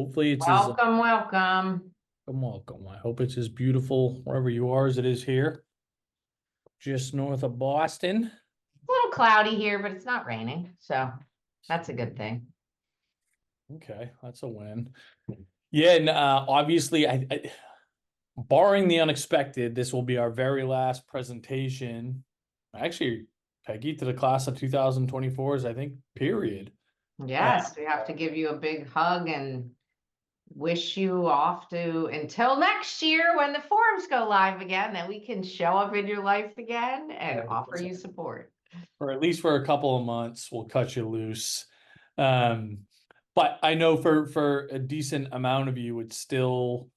Hopefully it's as Welcome, welcome. welcome. I hope it's as beautiful wherever you are as it is here, just north of Boston. A little cloudy here, but it's not raining, so that's a good thing. Okay, that's a win. Yeah, and obviously, barring the unexpected, this will be our very last presentation. Actually, Peggy, to the class of 2024s, I think, period. Uh, Yes, we have to give you a big hug and wish you off to until next year when the forums go live again, that we can show up in your life again and offer you support. or at least for a couple of months, we'll cut you loose. Um, but I know for a decent amount of you, it's still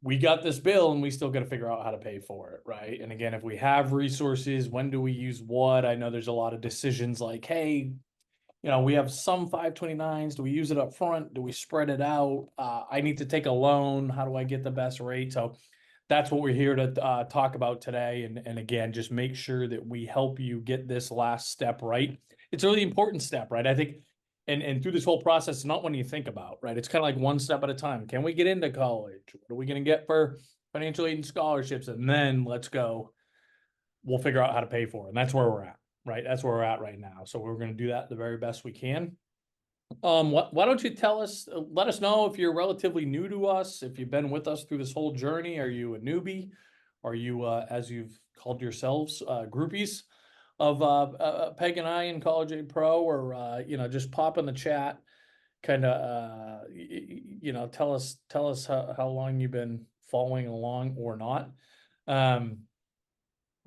we got this bill and we still got to figure out how to pay for it, right? And again, if we have resources, when do we use what? I know there's a lot of decisions like, hey, we have some 529s. Do we use it up front? Do we spread it out? I need to take a loan. How do I get the best rate? So that's what we're here to talk about today. And again, just make sure that we help you get this last step right. It's a really important step, right? I think, and through this whole process, it's not one you think about, right? It's kind of like one step at a time. Can we get into college? What are we going to get for financial aid and scholarships? And then let's go. We'll figure out how to pay for it. And that's where we're at, right? That's where we're at right now. So we're going to do that the very best we can. Why don't you tell us, let us know if you're relatively new to us, if you've been with us through this whole journey. Are you a newbie? Are you, as you've called yourselves, groupies of Peg and I in College Aid Pro, or just pop in the chat, kind of, tell us how long you've been following along or not. Um,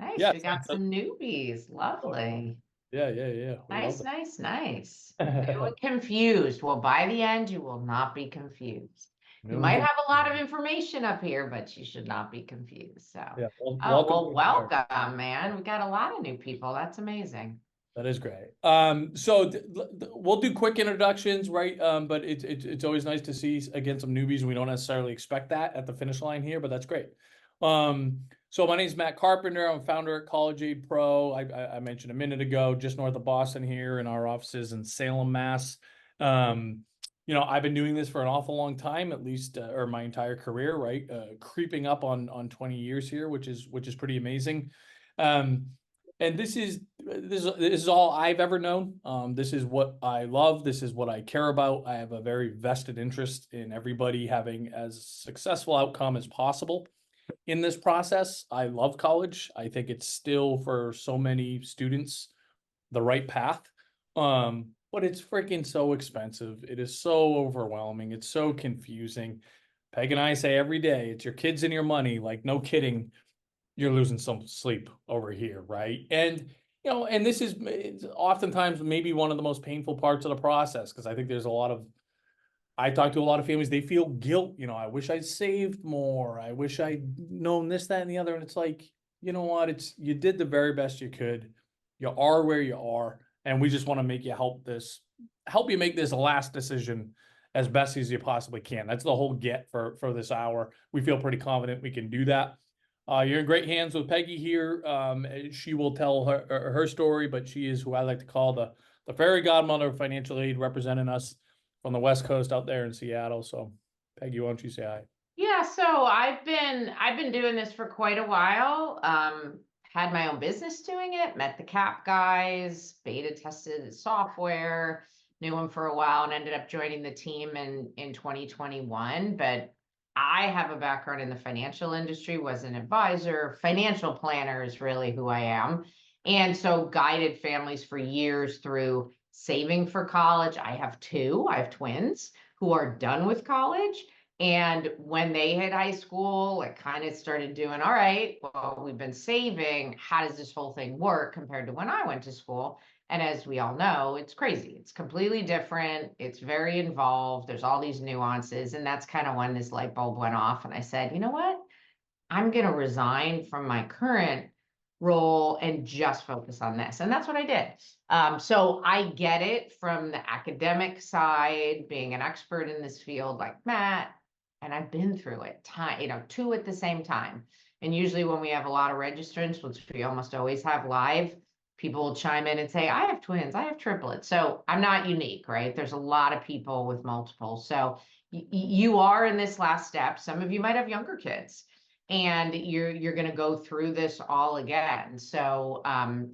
Nice, yeah, we got some newbies. Lovely. yeah. We love Nice, nice, nice. New that. and confused. Well, by the end, you will not be confused. You New and might good. have a lot of information up here, but you should not be confused. So, Yeah, well, oh, welcome well, to the party. welcome, man. We got a lot of new people. That's amazing. That is great. So we'll do quick introductions, right? But it's always nice to see again some newbies. We don't necessarily expect that at the finish line here, but that's great. So my name is Matt Carpenter. I'm founder at College Aid Pro. I mentioned a minute ago, just north of Boston here in our offices in Salem, Mass. I've been doing this for an awful long time, at least, or my entire career, right? Creeping up on 20 years here, which is pretty amazing. Um, and this is all I've ever known. This is what I love. This is what I care about. I have a very vested interest in everybody having as successful outcome as possible in this process. I love college. I think it's still for so many students the right path. But it's freaking so expensive. It is so overwhelming. It's so confusing. Peg and I say every day, it's your kids and your money. Like, no kidding, you're losing some sleep over here, right? And this is it's oftentimes maybe one of the most painful parts of the process, because I think there's a lot of I talk to a lot of families, they feel guilt. I wish I'd saved more. I wish I'd known this, that, and the other. And it's like, you know what? You did the very best you could. You are where you are. And we just want to make you help you make this last decision as best as you possibly can. That's the whole get for this hour. We feel pretty confident we can do that. You're in great hands with Peggy here. She will tell her story, but she is who I like to call the fairy godmother of financial aid, representing us from the West Coast out there in Seattle. So, Peggy, why don't you say hi? Yeah, so I've been doing this for quite a while. Had my own business doing it, met the CAP guys, beta tested software, knew them for a while, and ended up joining the team in 2021. But I have a background in the financial industry, was an advisor, financial planner is really who I am. And so guided families for years through saving for college. I have two, I have twins who are done with college. And when they hit high school, it kind of started doing, all right, well, we've been saving. How does this whole thing work compared to when I went to school? And as we all know, it's crazy. It's completely different. It's very involved. There's all these nuances. And that's kind of when this light bulb went off. And I said, you know what? I'm going to resign from my current role and just focus on this. And that's what I did. So I get it from the academic side, being an expert in this field like Matt, and I've been through it, two at the same time. And usually when we have a lot of registrants, which we almost always have live, people will chime in and say, I have twins, I have triplets. So I'm not unique, right? There's a lot of people with multiple. So you are in this last step. Some of you might have younger kids, and you're going to go through this all again. So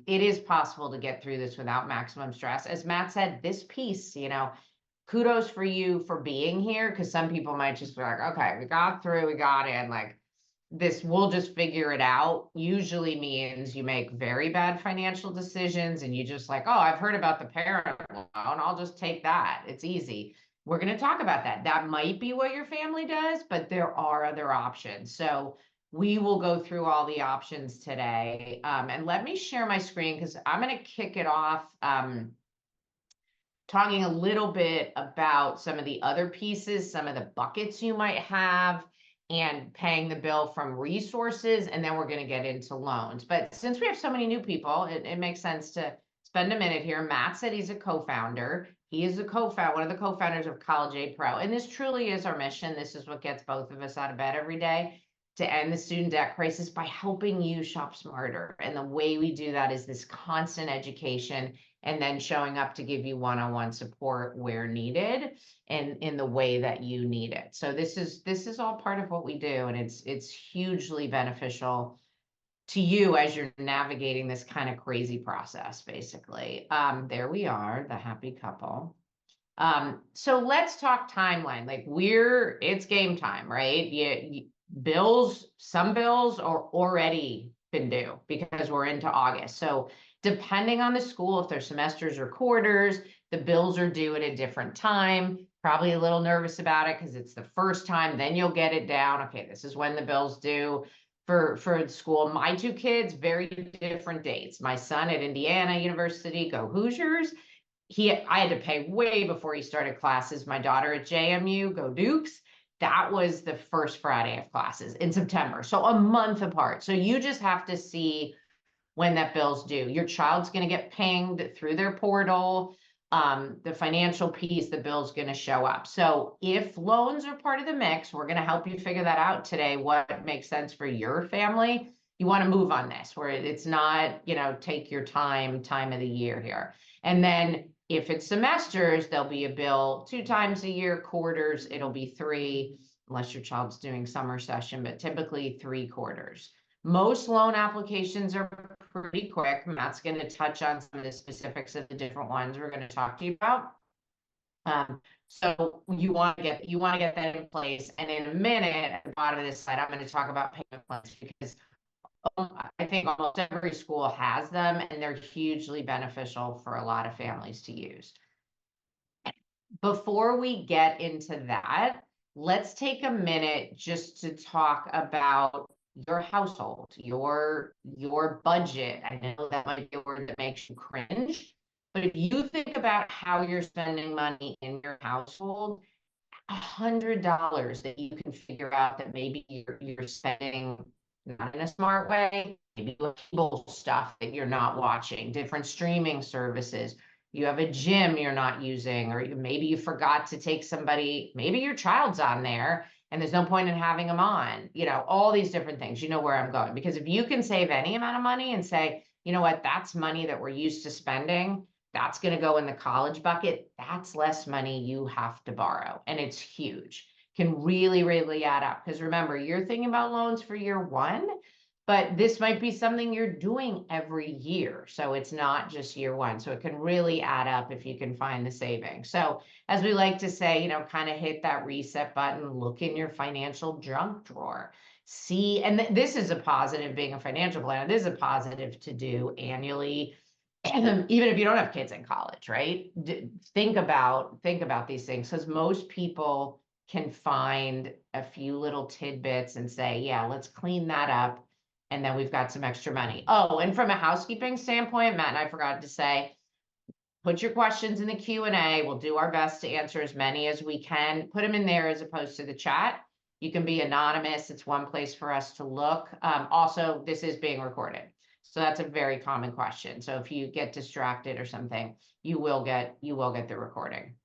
it is possible to get through this without maximum stress. As Matt said, this piece, kudos for you for being here, because some people might just be like, okay, we got through, we got in, like this, we'll just figure it out, usually means you make very bad financial decisions and you just like, oh, I've heard about the parent loan, I'll just take that. It's easy. We're going to talk about that. That might be what your family does, but there are other options. So we will go through all the options today. And let me share my screen because I'm going to kick it off. Talking a little bit about some of the other pieces, some of the buckets you might have, and paying the bill from resources, and then we're going to get into loans. But since we have so many new people, it makes sense to spend a minute here. Matt said he's a co-founder. He is one of the co-founders of College Aid Pro, and this truly is our mission. This is what gets both of us out of bed every day, to end the student debt crisis by helping you shop smarter. And the way we do that is this constant education, and then showing up to give you one-on-one support where needed and in the way that you need it. So this is all part of what we do, and it's hugely beneficial to you as you're navigating this kind of crazy process, basically. There we are, the happy couple. So let's talk timeline. Like it's game time, right? Some bills are already been due because we're into August. So depending on the school, if they're semesters or quarters, the bills are due at a different time. Probably a little nervous about it because it's the first time, then you'll get it down. Okay, this is when the bill's due for school. My two kids, very different dates. My son at Indiana University, go Hoosiers. I had to pay way before he started classes. My daughter at JMU, go Dukes. That was the first Friday of classes in September. So a month apart. So you just have to see when that bill's due. Your child's going to get pinged through their portal. The financial piece, the bill's going to show up. So if loans are part of the mix, we're going to help you figure that out today, what makes sense for your family. You want to move on this, where it's not, take your time of the year here. And then if it's semesters, there'll be a bill 2 times a year. Quarters, it'll be 3, unless your child's doing summer session, but typically 3 quarters. Most loan applications are pretty quick. Matt's going to touch on some of the specifics of the different ones we're going to talk to you about. So you want to get that in place. And in a minute, at the bottom of this slide, I'm going to talk about payment plans, because I think almost every school has them, and they're hugely beneficial for a lot of families to use. Before we get into that, let's take a minute just to talk about your household, your budget. I know that might be a word that makes you cringe, but if you think about how you're spending money in your household, $100 that you can figure out that maybe you're spending not in a smart way, maybe cable stuff that you're not watching, different streaming services. You have a gym you're not using, or maybe you forgot to take somebody, maybe your child's on there and there's no point in having them on, all these different things. You know where I'm going, because if you can save any amount of money and say, you know what, that's money that we're used to spending, that's going to go in the college bucket, that's less money you have to borrow. And it's huge. Can really, really add up. Because remember, you're thinking about loans for year 1, but this might be something you're doing every year. So it's not just year 1. So it can really add up if you can find the savings. So as we like to say, kind of hit that reset button, look in your financial junk drawer. See, and this is a positive, being a financial planner, this is a positive to do annually. Even if you don't have kids in college, right? Think about these things, because most people can find a few little tidbits and say, yeah, let's clean that up. And then we've got some extra money. Oh, and from a housekeeping standpoint, Matt and I forgot to say, put your questions in the Q&A. We'll do our best to answer as many as we can. Put them in there as opposed to the chat. You can be anonymous. It's one place for us to look. Also, this is being recorded. So that's a very common question. So if you get distracted or something, you will get the recording.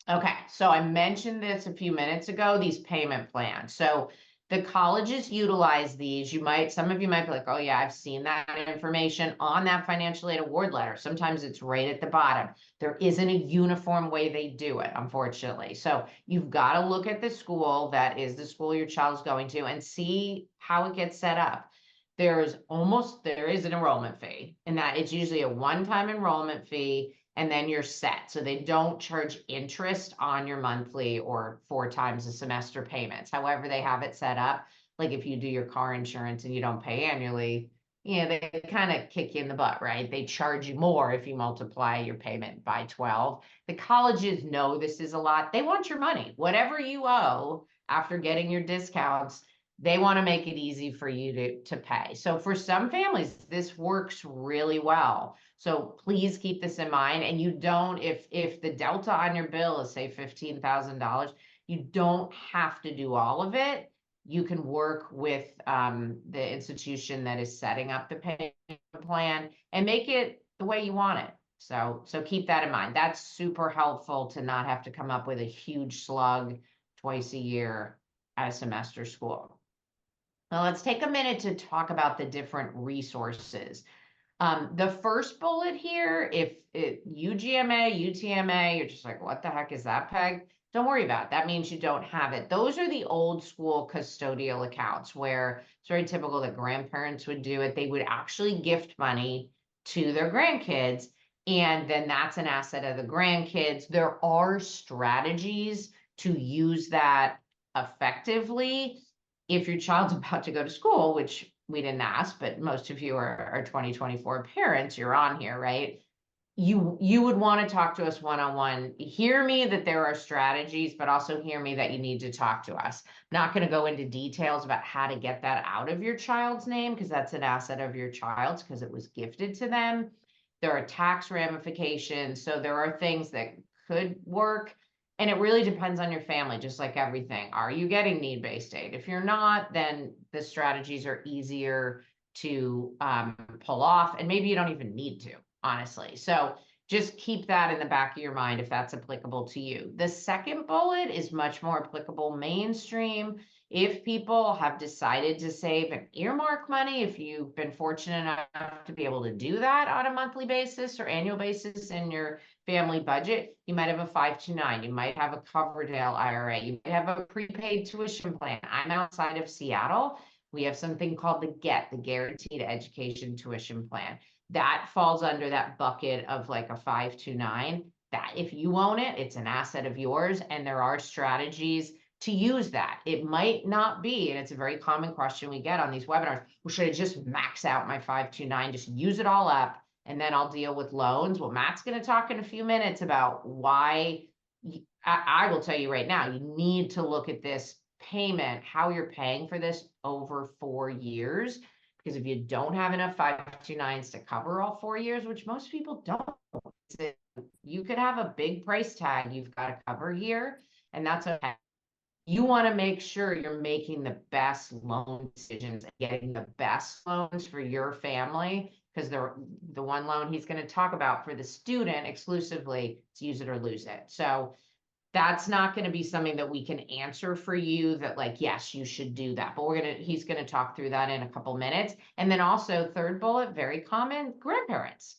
Okay, so I mentioned this a few minutes ago, these payment plans. So The colleges utilize these. Some of you might be like, oh yeah, I've seen that information on that financial aid award letter. Sometimes it's right at the bottom. There isn't a uniform way they do it, unfortunately. So you've got to look at the school that is the school your child's going to and see how it gets set up. There is an enrollment fee, and that it's usually a one-time enrollment fee, and then you're set. So they don't charge interest on your monthly or 4 times a semester payments. However, they have it set up. Like if you do your car insurance and you don't pay annually, they kind of kick you in the butt, right? They charge you more if you multiply your payment by 12. The colleges know this is a lot. They want your money. Whatever you owe after getting your discounts, they want to make it easy for you to pay. So for some families, this works really well. So please keep this in mind. And you don't, if the delta on your bill is say $15,000, you don't have to do all of it. You can work with the institution that is setting up the payment plan and make it the way you want it. So keep that in mind. That's super helpful to not have to come up with a huge slug twice a year at a semester school. Now let's take a minute to talk about the different resources. The first bullet here, if UGMA, UTMA, you're just like, what the heck is that, Peg? Don't worry about it. That means you don't have it. Those are the old school custodial accounts where it's very typical that grandparents would do it. They would actually gift money to their grandkids, and then that's an asset of the grandkids. There are strategies to use that effectively if your child's about to go to school, which we didn't ask, but most of you are 2024 parents, you're on here, right? You would want to talk to us one-on-one. Hear me that there are strategies, but also hear me that you need to talk to us. I'm not going to go into details about how to get that out of your child's name, because that's an asset of your child's because it was gifted to them. There are tax ramifications. So there are things that could work. And it really depends on your family, just like everything. Are you getting need-based aid? If you're not, then the strategies are easier to pull off, and maybe you don't even need to, honestly. So just keep that in the back of your mind if that's applicable to you. The second bullet is much more applicable mainstream. If people have decided to save and earmark money, if you've been fortunate enough to be able to do that on a monthly basis or annual basis in your family budget, you might have a 529, you might have a Coverdale IRA, you might have a prepaid tuition plan. I'm outside of Seattle. We have something called the GET, the Guaranteed Education Tuition Plan. That falls under that bucket of like a 529. That if you own it, it's an asset of yours, and there are strategies to use that. It might not be, and it's a very common question we get on these webinars, well, should I just max out my 529, just use it all up, and then I'll deal with loans? Well, Matt's going to talk in a few minutes about why. I will tell you right now, you need to look at this payment, how you're paying for this over 4 years, because if you don't have enough 529s to cover all 4 years, which most people don't, you could have a big price tag you've got to cover here, and that's okay. You want to make sure you're making the best loan decisions and getting the best loans for your family, because the one loan he's going to talk about for the student exclusively is use it or lose it. So that's not going to be something that we can answer for you that like, yes, you should do that. But he's going to talk through that in a couple minutes. And then also third bullet, very common, grandparents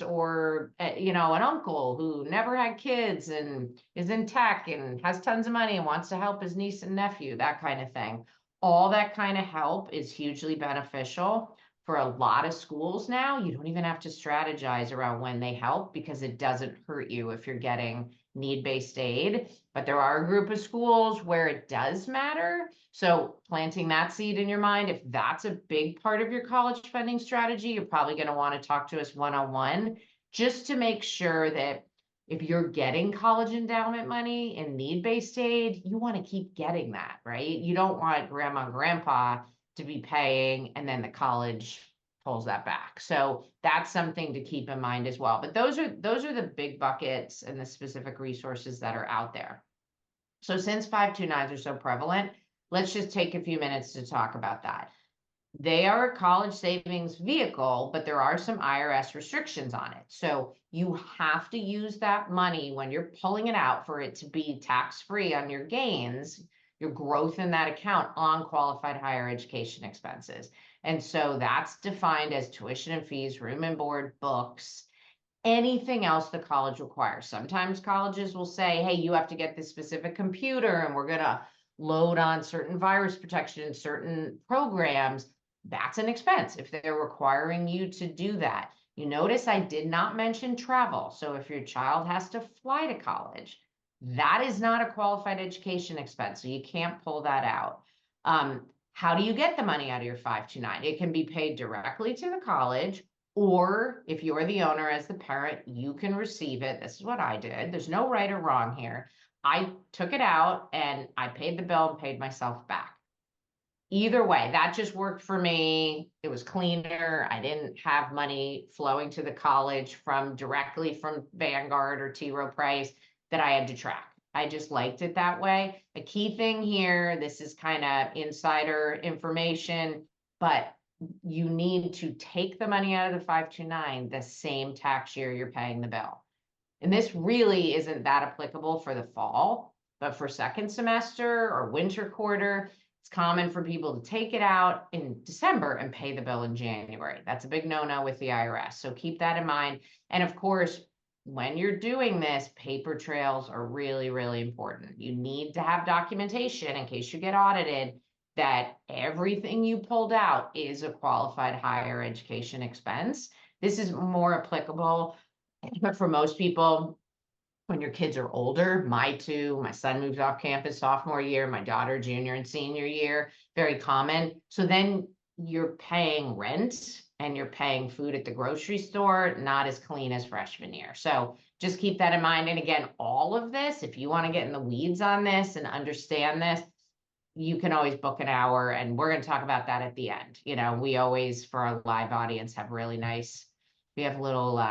or an uncle who never had kids and is in tech and has tons of money and wants to help his niece and nephew, that kind of thing. All that kind of help is hugely beneficial for a lot of schools now. You don't even have to strategize around when they help, because it doesn't hurt you if you're getting need-based aid. But there are a group of schools where it does matter. So planting that seed in your mind, if that's a big part of your college funding strategy, you're probably going to want to talk to us one-on-one, just to make sure that if you're getting college endowment money and need-based aid, you want to keep getting that, right? You don't want grandma and grandpa to be paying and then the college pulls that back. So that's something to keep in mind as well. But those are the big buckets and the specific resources that are out there. So since 529s are so prevalent, let's just take a few minutes to talk about that. They are a college savings vehicle, but there are some IRS restrictions on it. So you have to use that money when you're pulling it out for it to be tax-free on your gains. your growth in that account on qualified higher education expenses. And so that's defined as tuition and fees, room and board, books, anything else the college requires. Sometimes colleges will say, hey, you have to get this specific computer and we're going to load on certain virus protection in certain programs. That's an expense if they're requiring you to do that. You notice I did not mention travel. So if your child has to fly to college, that is not a qualified education expense. So you can't pull that out. How do you get the money out of your 529? It can be paid directly to the college, or if you're the owner as the parent, you can receive it. This is what I did. There's no right or wrong here. I took it out and I paid the bill and paid myself back. Either way, that just worked for me. It was cleaner. I didn't have money flowing to the college from directly from Vanguard or T. Rowe Price that I had to track. I just liked it that way. A key thing here, this is kind of insider information, but you need to take the money out of the 529 the same tax year you're paying the bill. And this really isn't that applicable for the fall, but for second semester or winter quarter, it's common for people to take it out in December and pay the bill in January. That's a big no-no with the IRS. So keep that in mind. And of course, when you're doing this, paper trails are really, really important. You need to have documentation in case you get audited that everything you pulled out is a qualified higher education expense. This is more applicable, but for most people, when your kids are older, my son moves off campus sophomore year, my daughter junior and senior year, very common. So then you're paying rent and you're paying food at the grocery store, not as clean as freshman year. So just keep that in mind. And again, all of this, if you want to get in the weeds on this and understand this, you can always book an hour, and we're going to talk about that at the end. You know, we always, for our live audience, have really nice, we have a little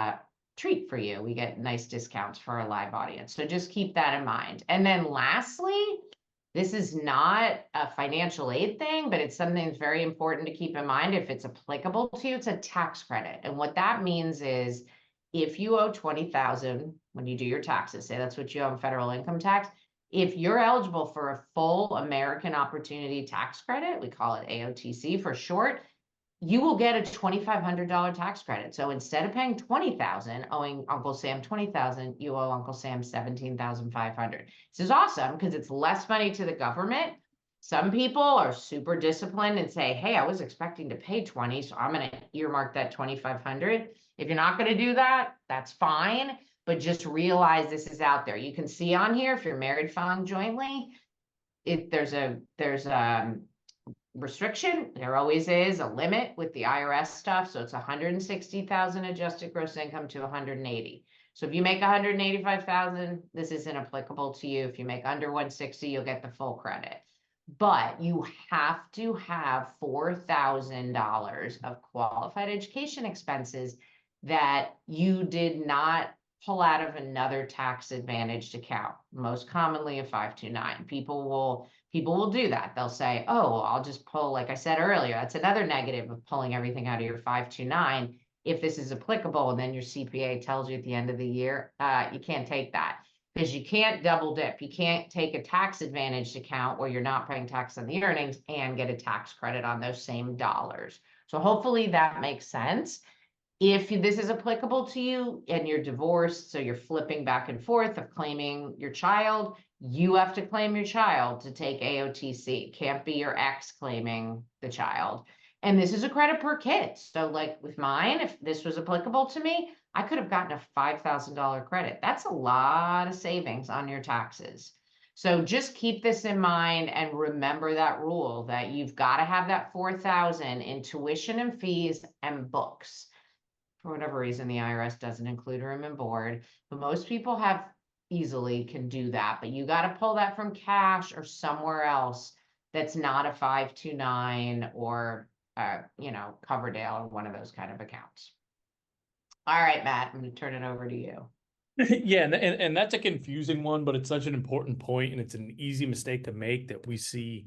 treat for you. We get nice discounts for our live audience. So just keep that in mind. And then lastly, this is not a financial aid thing, but it's something that's very important to keep in mind. If it's applicable to you, it's a tax credit. And what that means is if you owe $20,000 when you do your taxes, say that's what you owe in federal income tax, if you're eligible for a full American Opportunity Tax Credit, we call it AOTC for short, you will get a $2,500 tax credit. So instead of paying $20,000, owing Uncle Sam $20,000, you owe Uncle Sam $17,500. This is awesome because it's less money to the government. Some people are super disciplined and say, hey, I was expecting to pay 20, so I'm going to earmark that 2,500. If you're not going to do that, that's fine. But just realize this is out there. You can see on here, if you're married filing jointly, there's a restriction. There always is a limit with the IRS stuff. So it's 160,000 adjusted gross income to 180. So if you make 185,000, this isn't applicable to you. If you make under 160, you'll get the full credit. But you have to have $4,000 of qualified education expenses that you did not pull out of another tax advantaged account, most commonly a 529. People will do that. They'll say, oh, well, I'll just pull, like I said earlier, that's another negative of pulling everything out of your 529. If this is applicable and then your CPA tells you at the end of the year, you can't take that because you can't double dip. You can't take a tax advantaged account where you're not paying tax on the earnings and get a tax credit on those same dollars. So hopefully that makes sense. If this is applicable to you and you're divorced, so you're flipping back and forth of claiming your child, you have to claim your child to take AOTC. It can't be your ex claiming the child. And this is a credit per kid. So like with mine, if this was applicable to me, I could have gotten a $5,000 credit. That's a lot of savings on your taxes. So just keep this in mind and remember that rule that you've got to have that $4,000 in tuition and fees and books. For whatever reason, the IRS doesn't include room and board, but most people can do that. But you got to pull that from cash or somewhere else that's not a 529 or, Coverdale or one of those kind of accounts. All right, Matt, I'm going to turn it over to you. Yeah, and that's a confusing one, but it's such an important point, and it's an easy mistake to make that we see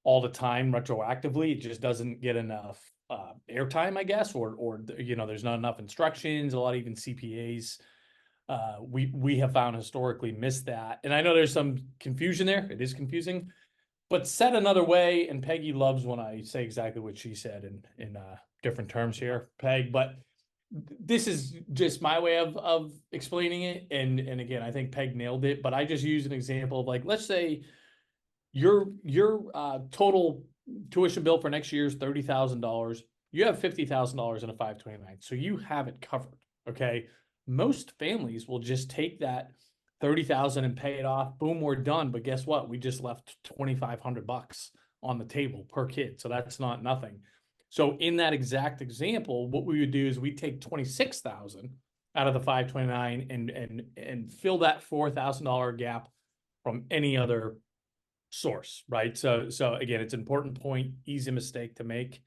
all the time retroactively. It just doesn't get enough airtime, I guess, or there's not enough instructions. A lot of even CPAs we have found historically missed that. And I know there's some confusion there. It is confusing, but said another way, and Peggy loves when I say exactly what she said in different terms here, Peg, but this is just my way of explaining it. And again, I think Peg nailed it, but I just use an example of, like, let's say your total tuition bill for next year is $30,000. You have $50,000 in a 529, so you have it covered. Okay, most families will just take that 30,000 and pay it off. Boom, we're done. But guess what? We just left 2,500 bucks on the table per kid, so that's not nothing. So in that exact example, what we would do is we take 26,000 out of the 529 and fill that $4,000 gap from any other source, right? So again, it's an important point, easy mistake to make.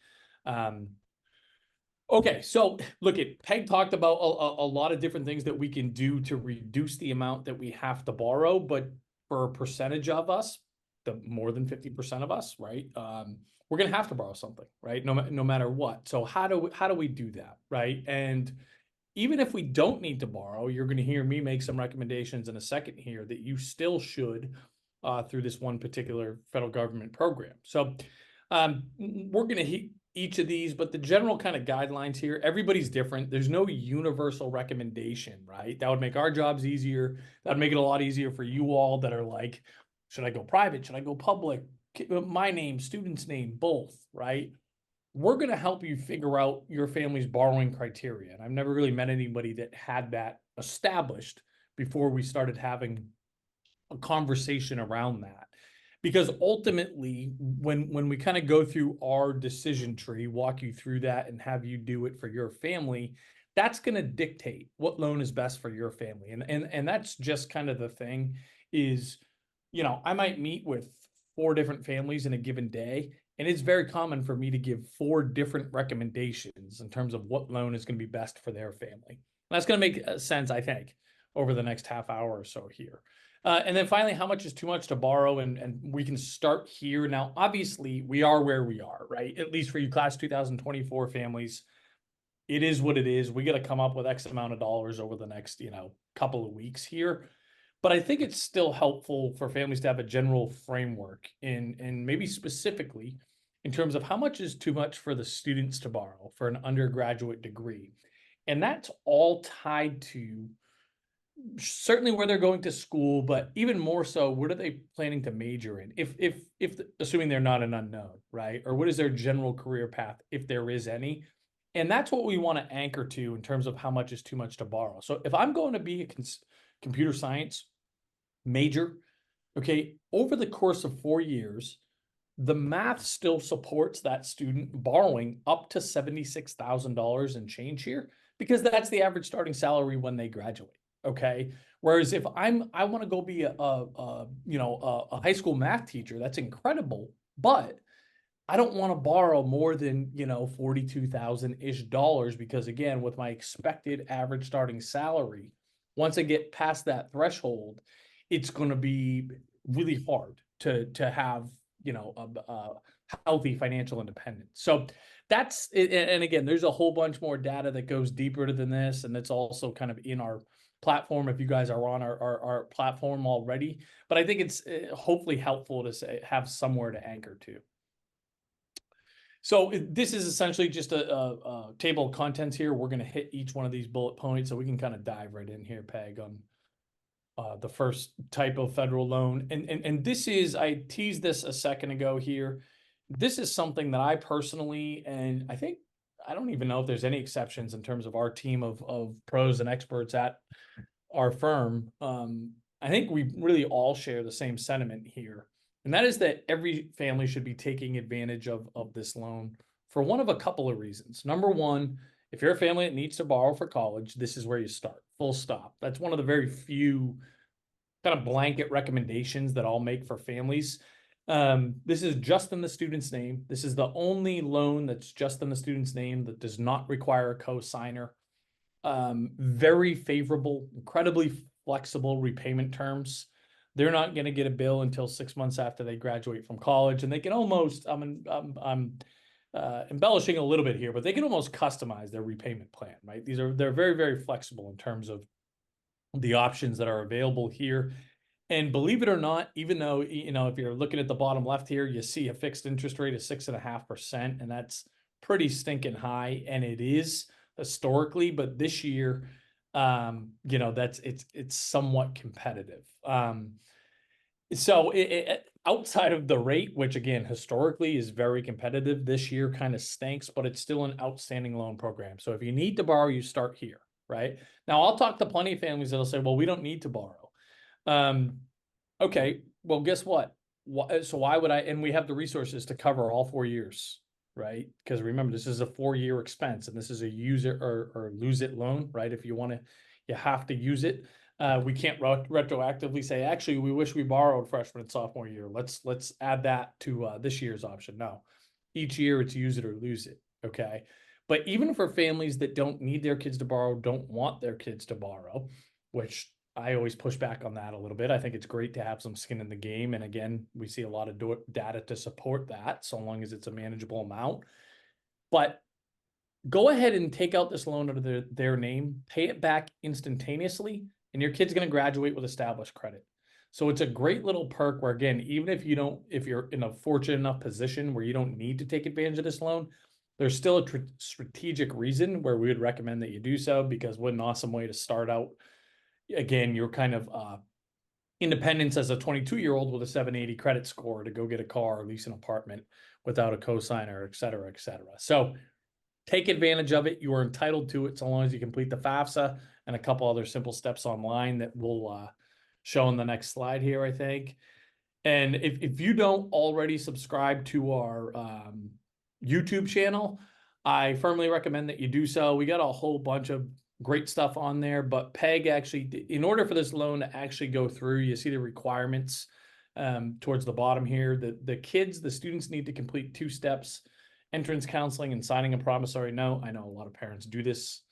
Okay, so look, at Peg talked about a lot of different things that we can do to reduce the amount that we have to borrow, but for a percentage of us, the more than 50% of us, right? We're gonna have to borrow something, right? No matter what. So how do we do that, right? And even if we don't need to borrow, you're going to hear me make some recommendations in a second here that you still should through this one particular federal government program. So we're going to hit each of these, but the general kind of guidelines here, everybody's different. There's no universal recommendation, right? That would make our jobs easier. That would make it a lot easier for you all that are like, should I go private? Should I go public? My name, student's name, both, right? We're going to help you figure out your family's borrowing criteria. And I've never really met anybody that had that established before we started having a conversation around that. Because ultimately, when we kind of go through our decision tree, walk you through that and have you do it for your family, that's going to dictate what loan is best for your family. And that's just kind of the thing is, I might meet with 4 different families in a given day, and it's very common for me to give 4 different recommendations in terms of what loan is going to be best for their family. And that's going to make sense, I think, over the next half hour or so here. And then finally, how much is too much to borrow? And we can start here. Now, obviously, we are where we are, right? At least for you class 2024 families, it is what it is. We got to come up with X amount of dollars over the next, couple of weeks here. But I think it's still helpful for families to have a general framework and maybe specifically in terms of how much is too much for the students to borrow for an undergraduate degree. And that's all tied to certainly where they're going to school, but even more so, what are they planning to major in? If assuming they're not an unknown, right? Or what is their general career path, if there is any? And that's what we want to anchor to in terms of how much is too much to borrow. So if I'm going to be a computer science major, okay, over the course of 4 years, the math still supports that student borrowing up to $76,000 and change here, because that's the average starting salary when they graduate. Okay. Whereas if I want to go be a high school math teacher, that's incredible, but I don't want to borrow more than, $42,000-ish dollars, because again, with my expected average starting salary, once I get past that threshold, it's going to be really hard to have, a healthy financial independence. So that's it. And again, there's a whole bunch more data that goes deeper than this. And it's also kind of in our platform if you guys are on our platform already. But I think it's hopefully helpful to have somewhere to anchor to. So this is essentially just a table of contents here. We're going to hit each one of these bullet points so we can kind of dive right in here, Peg, on the first type of federal loan. And this is, I teased this a second ago here. This is something that I personally, and I don't even know if there's any exceptions in terms of our team of pros and experts at our firm. I think we really all share the same sentiment here. And that is that every family should be taking advantage of this loan for one of a couple of reasons. Number one, if you're a family that needs to borrow for college, this is where you start, full stop. That's one of the very few kind of blanket recommendations that I'll make for families. This is just in the student's name. This is the only loan that's just in the student's name that does not require a co-signer. Very favorable, incredibly flexible repayment terms. They're not going to get a bill until 6 months after they graduate from college, and they can almost, I'm embellishing a little bit here, but they can almost customize their repayment plan, right? They're very, very flexible in terms of the options that are available here. And believe it or not, even though, if you're looking at the bottom left here, you see a fixed interest rate of 6.5%, and that's pretty stinking high, and it is historically, but this year, it's somewhat competitive. So outside of the rate, which again, historically is very competitive, this year kind of stinks, but it's still an outstanding loan program. So if you need to borrow, you start here, right? Now, I'll talk to plenty of families that'll say, well, we don't need to borrow. Okay, well, guess what? So why would I, and we have the resources to cover all 4 years, right? Because remember, this is a 4-year expense, and this is a use it or lose it loan, right? If you want to, you have to use it. We can't retroactively say, actually, we wish we borrowed freshman and sophomore year. Let's add that to this year's option. No, each year it's use it or lose it. Okay. But even for families that don't need their kids to borrow, don't want their kids to borrow, which I always push back on that a little bit. I think it's great to have some skin in the game. And again, we see a lot of data to support that, so long as it's a manageable amount. But go ahead and take out this loan under their name, pay it back instantaneously, and your kid's going to graduate with established credit. So it's a great little perk where, again, even if you're in a fortunate enough position where you don't need to take advantage of this loan, there's still a strategic reason where we would recommend that you do so, because what an awesome way to start out. Again, you're kind of independence as a 22-year-old with a 780 credit score to go get a car or lease an apartment without a cosigner, et cetera, et cetera. So take advantage of it. You are entitled to it so long as you complete the FAFSA and a couple other simple steps online that we'll show on the next slide here, I think. And if you don't already subscribe to our YouTube channel, I firmly recommend that you do so. We got a whole bunch of great stuff on there, but PEG actually, in order for this loan to actually go through, you see the requirements towards the bottom here. The students need to complete 2 steps: entrance counseling and signing a promissory note. I know a lot of parents do this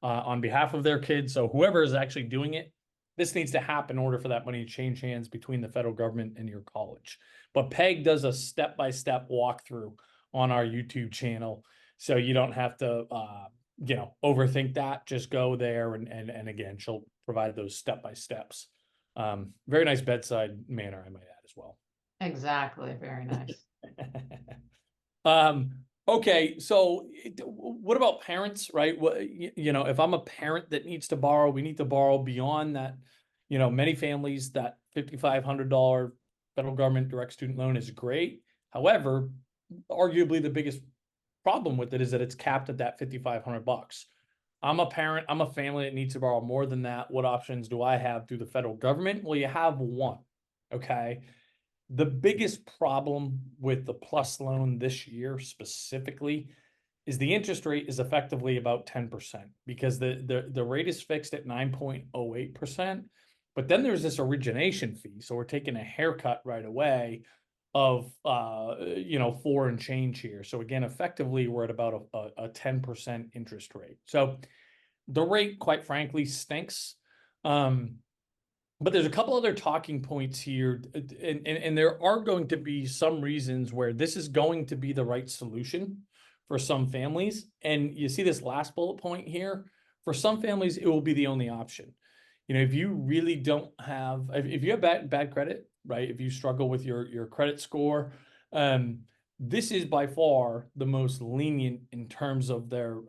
on behalf of their kids. So whoever is actually doing it, this needs to happen in order for that money to change hands between the federal government and your college. But PEG does a step-by-step walkthrough on our YouTube channel, so you don't have to overthink that. Just go there, and again, she'll provide those step-by-steps. Very nice bedside manner, I might add, as well. Exactly. Very nice. Okay, so what about parents, right? If I'm a parent that needs to borrow, we need to borrow beyond that. Many families, that $5,500 federal government direct student loan is great. However, arguably the biggest problem with it is that it's capped at that $5,500. I'm a parent, I'm a family that needs to borrow more than that. What options do I have through the federal government? Well, you have one, okay? The biggest problem with the PLUS loan this year specifically is the interest rate is effectively about 10%, because the rate is fixed at 9.08%, but then there's this origination fee. So we're taking a haircut right away of 4 and change here. So again, effectively, we're at about a 10% interest rate. So the rate, quite frankly, stinks. But there's a couple other talking points here, and there are going to be some reasons where this is going to be the right solution for some families. And you see this last bullet point here. For some families, it will be the only option. If you really don't have, if you have bad credit, right? If you struggle with your credit score, this is by far the most lenient in terms of their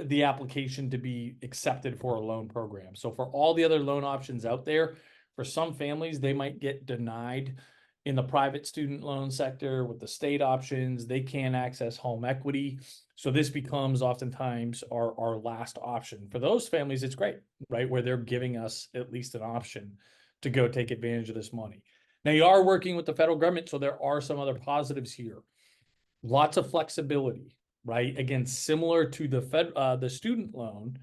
the application to be accepted for a loan program. So for all the other loan options out there, for some families, they might get denied in the private student loan sector with the state options. They can't access home equity. So this becomes oftentimes our last option. For those families, it's great, right? Where they're giving us at least an option to go take advantage of this money. Now, you are working with the federal government, so there are some other positives here. Lots of flexibility, right? Again, similar to the student loan,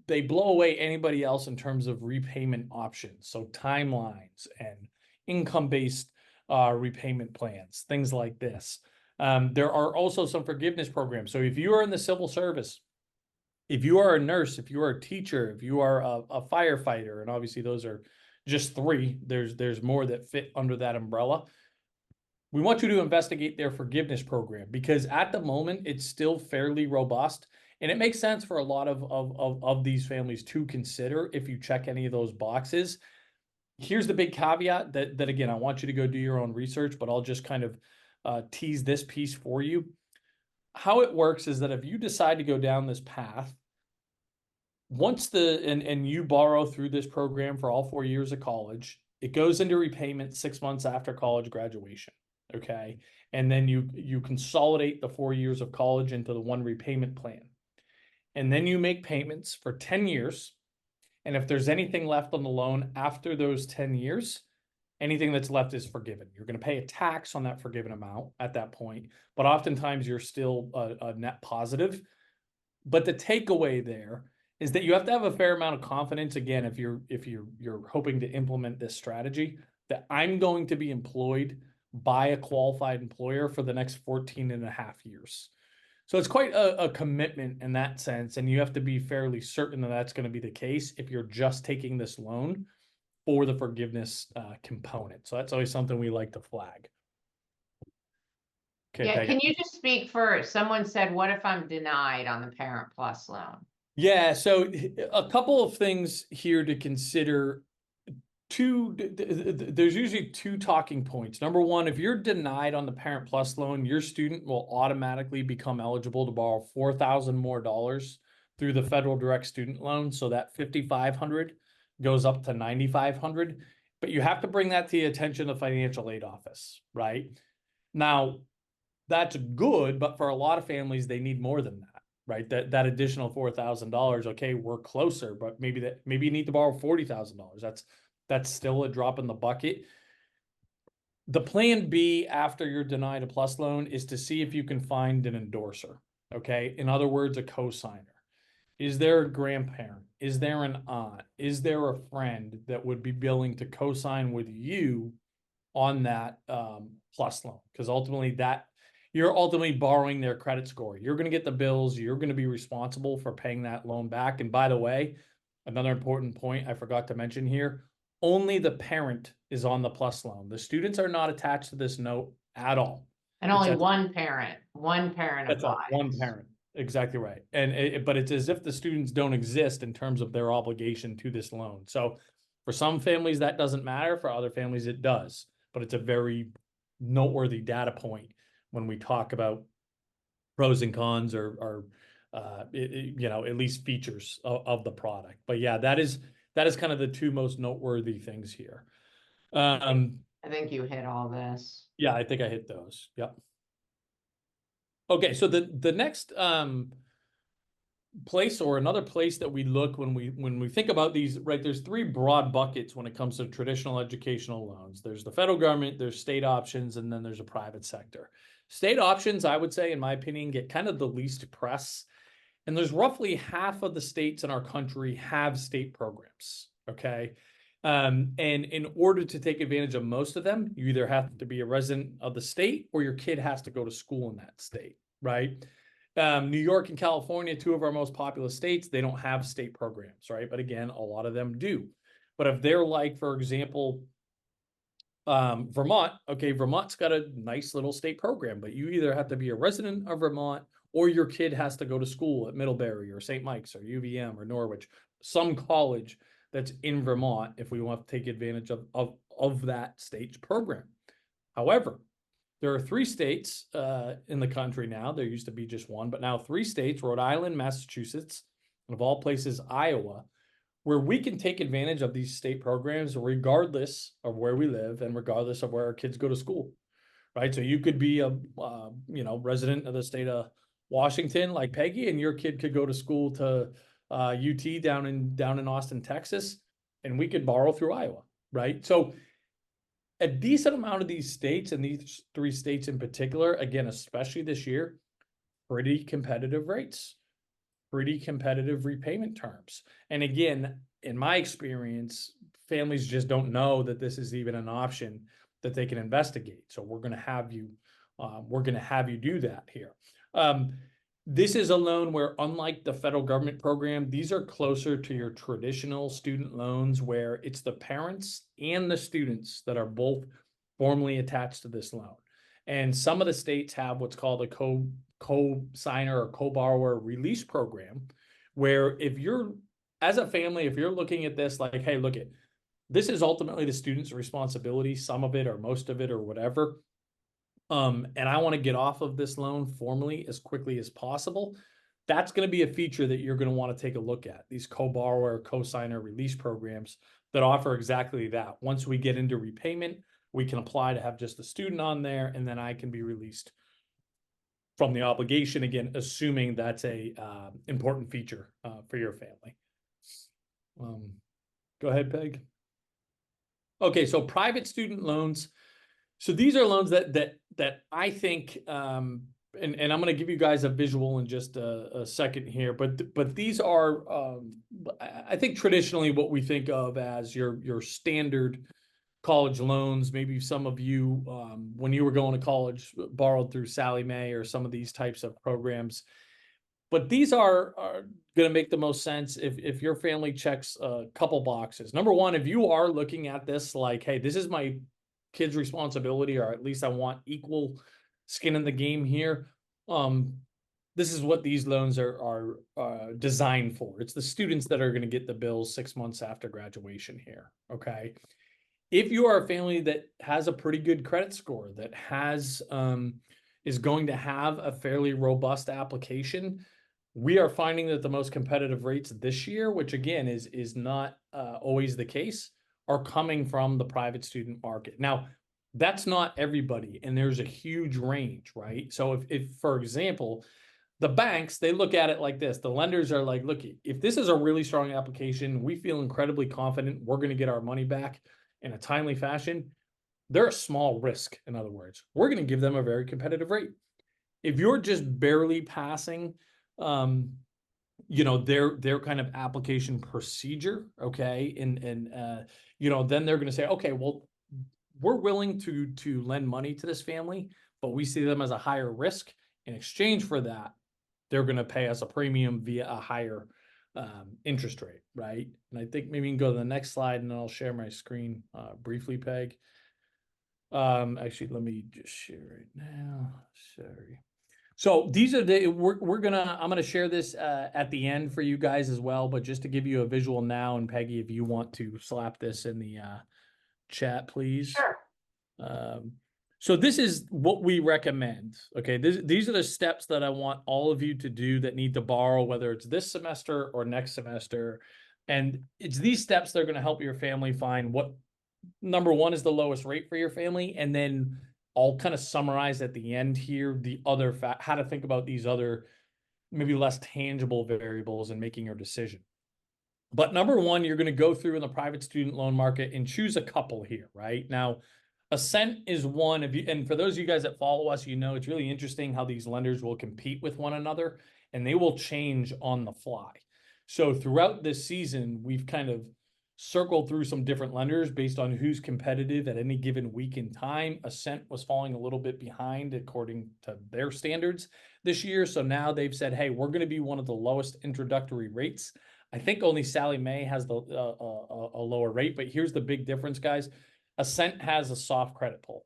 they blow away anybody else in terms of repayment options. So timelines and income-based repayment plans, things like this. There are also some forgiveness programs. So if you are in the civil service, if you are a nurse, if you are a teacher, if you are a firefighter, and obviously those are just 3, there's more that fit under that umbrella. We want you to investigate their forgiveness program, because at the moment it's still fairly robust. And it makes sense for a lot of these families to consider if you check any of those boxes. Here's the big caveat that again, I want you to go do your own research, but I'll just kind of tease this piece for you. How it works is that if you decide to go down this path, once and you borrow through this program for all 4 years of college, it goes into repayment 6 months after college graduation. Okay. And then you consolidate the 4 years of college into the one repayment plan. And then you make payments for 10 years. And if there's anything left on the loan after those 10 years, anything that's left is forgiven. You're going to pay a tax on that forgiven amount at that point, but oftentimes you're still a net positive. But the takeaway there is that you have to have a fair amount of confidence, again, if you're hoping to implement this strategy, that I'm going to be employed by a qualified employer for the next 14 and a half years. So it's quite a commitment in that sense, and you have to be fairly certain that that's going to be the case if you're just taking this loan for the forgiveness component. So that's always something we like to flag. Okay, Yeah, Peggy. can you just speak for, someone said, what if I'm denied on the Parent Plus loan? Yeah, so a couple of things here to consider. There's usually two talking points. Number one, if you're denied on the Parent Plus loan, your student will automatically become eligible to borrow $4,000 more through the federal direct student loan. So that $5,500 goes up to $9,500. But you have to bring that to the attention of the financial aid office, right? Now, that's good, but for a lot of families, they need more than that, right? That additional $4,000. Okay, we're closer, but maybe you need to borrow $40,000. That's still a drop in the bucket. The plan B after you're denied a plus loan is to see if you can find an endorser. Okay. In other words, a co-signer. Is there a grandparent? Is there an aunt? Is there a friend that would be willing to co-sign with you on that plus loan? Because ultimately you're ultimately borrowing their credit score. You're going to get the bills. You're going to be responsible for paying that loan back. And by the way, another important point I forgot to mention here, only the parent is on the plus loan. The students are not attached to this note at all. And only one parent That's applies. one parent. Exactly right. And but it's as if the students don't exist in terms of their obligation to this loan. So for some families, that doesn't matter. For other families, it does. But it's a very noteworthy data point when we talk about pros and cons or at least features of the product. But yeah, that is kind of the two most noteworthy things here. I think you hit all this. Yeah, I think I hit those. Yep. Okay, so the next place, or another place that we look when we think about these, right, there's three broad buckets when it comes to traditional educational loans. There's the federal government, there's state options, and then there's a private sector. State options, I would say, in my opinion, get kind of the least press. And there's roughly half of the states in our country have state programs, okay? And in order to take advantage of most of them, you either have to be a resident of the state or your kid has to go to school in that state, right? New York and California, two of our most populous states, they don't have state programs, right? But again, a lot of them do. But if they're like, for example, Vermont, okay, Vermont's got a nice little state program, but you either have to be a resident of Vermont or your kid has to go to school at Middlebury or St. Mike's or UVM or Norwich, some college that's in Vermont if we want to take advantage of that state's program. However, there are 3 states in the country now. There used to be just one, but now 3 states, Rhode Island, Massachusetts, and of all places, Iowa, where we can take advantage of these state programs regardless of where we live and regardless of where our kids go to school, right? So you could be a resident of the state of Washington like Peggy, and your kid could go to school to UT down in Austin, Texas, and we could borrow through Iowa, right? So a decent amount of these states, and these 3 states in particular, again, especially this year, pretty competitive rates, pretty competitive repayment terms. And again, in my experience, families just don't know that this is even an option that they can investigate. So we're going to have you do that here. This is a loan where, unlike the federal government program, these are closer to your traditional student loans where it's the parents and the students that are both formally attached to this loan. And some of the states have what's called a co-signer or co-borrower release program, where if you're, as a family, if you're looking at this like, hey, look at, this is ultimately the student's responsibility, some of it or most of it or whatever. And I want to get off of this loan formally as quickly as possible. That's going to be a feature that you're going to want to take a look at. These co-borrower, co-signer release programs that offer exactly that. Once we get into repayment, we can apply to have just the student on there, and then I can be released from the obligation, again, assuming that's a important feature for your family. Go ahead, Peg. Okay, so private student loans. So these are loans that I think, and I'm going to give you guys a visual in just a second here, but these are, I think traditionally what we think of as your standard college loans. Maybe some of you, when you were going to college, borrowed through Sallie Mae or some of these types of programs. But these are going to make the most sense if your family checks a couple boxes. Number one, if you are looking at this like, hey, this is my kid's responsibility, or at least I want equal skin in the game here. This is what these loans are designed for. It's the students that are going to get the bills 6 months after graduation here. Okay. If you are a family that has a pretty good credit score, that has is going to have a fairly robust application, we are finding that the most competitive rates this year, which again is not always the case, are coming from the private student market. Now, that's not everybody, and there's a huge range, right? So if for example, the banks, they look at it like this. The lenders are like, look, if this is a really strong application, we feel incredibly confident we're going to get our money back in a timely fashion. They're a small risk, in other words. We're going to give them a very competitive rate. If you're just barely passing, their kind of application procedure, okay, and then they're going to say, okay, well, we're willing to lend money to this family, but we see them as a higher risk. In exchange for that, they're going to pay us a premium via a higher interest rate, right? And I think maybe you can go to the next slide, and then I'll share my screen briefly, Peg. Actually, let me just share right now. Sorry. So these are I'm gonna share this at the end for you guys as well, but just to give you a visual now, and Peggy, if you want to slap this in the chat, please. Sure. So this is what we recommend. Okay, these are the steps that I want all of you to do that need to borrow, whether it's this semester or next semester. And it's these steps that are going to help your family find what, number one, is the lowest rate for your family, and then I'll kind of summarize at the end here the other how to think about these other maybe less tangible variables in making your decision. But number one, you're going to go through in the private student loan market and choose a couple here, right? Now, Ascent is one of you, and for those of you guys that follow us, it's really interesting how these lenders will compete with one another, and they will change on the fly. So throughout this season, we've kind of circled through some different lenders based on who's competitive at any given week in time. Ascent was falling a little bit behind according to their standards this year. So now they've said, hey, we're going to be one of the lowest introductory rates. I think only Sallie Mae has a lower rate, but here's the big difference, guys. Ascent has a soft credit pull.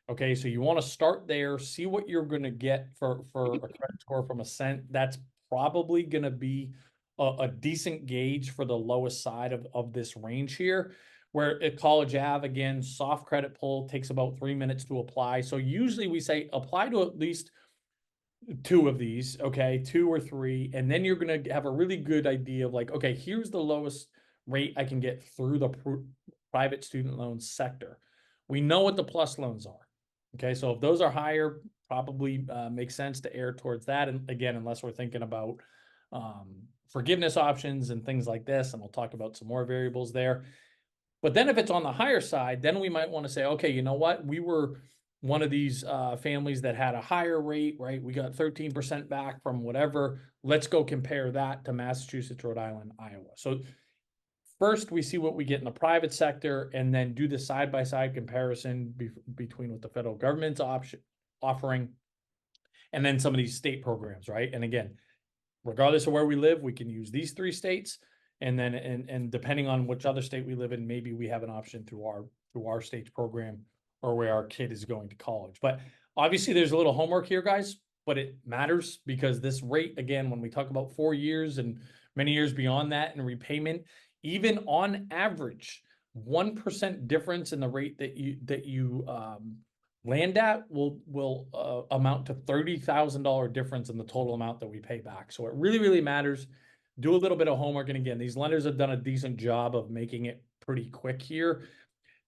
Okay, so you want to start there, see what you're going to get for a credit score from Ascent. That's probably going to be a decent gauge for the lowest side of this range here. Where at College Ave, again, soft credit pull takes about 3 minutes to apply. So usually we say apply to at least 2 of these, okay, 2 or 3, and then you're going to have a really good idea of like, okay, here's the lowest rate I can get through the private student loan sector. We know what the plus loans are. Okay, so if those are higher, probably makes sense to err towards that. And again, unless we're thinking about forgiveness options and things like this, and we'll talk about some more variables there. But then if it's on the higher side, then we might want to say, okay, you know what? We were one of these families that had a higher rate, right? We got 13% back from whatever. Let's go compare that to Massachusetts, Rhode Island, Iowa. So first, we see what we get in the private sector, and then do the side-by-side comparison between what the federal government's offering, and then some of these state programs, right? And again, regardless of where we live, we can use these 3 states, and then and depending on which other state we live in, maybe we have an option through our state's program or where our kid is going to college. But obviously, there's a little homework here, guys. but it matters because this rate, again, when we talk about 4 years and many years beyond that in repayment, even on average, 1% difference in the rate that you land at will amount to $30,000 difference in the total amount that we pay back. So it really, really matters. Do a little bit of homework. And again, these lenders have done a decent job of making it pretty quick here.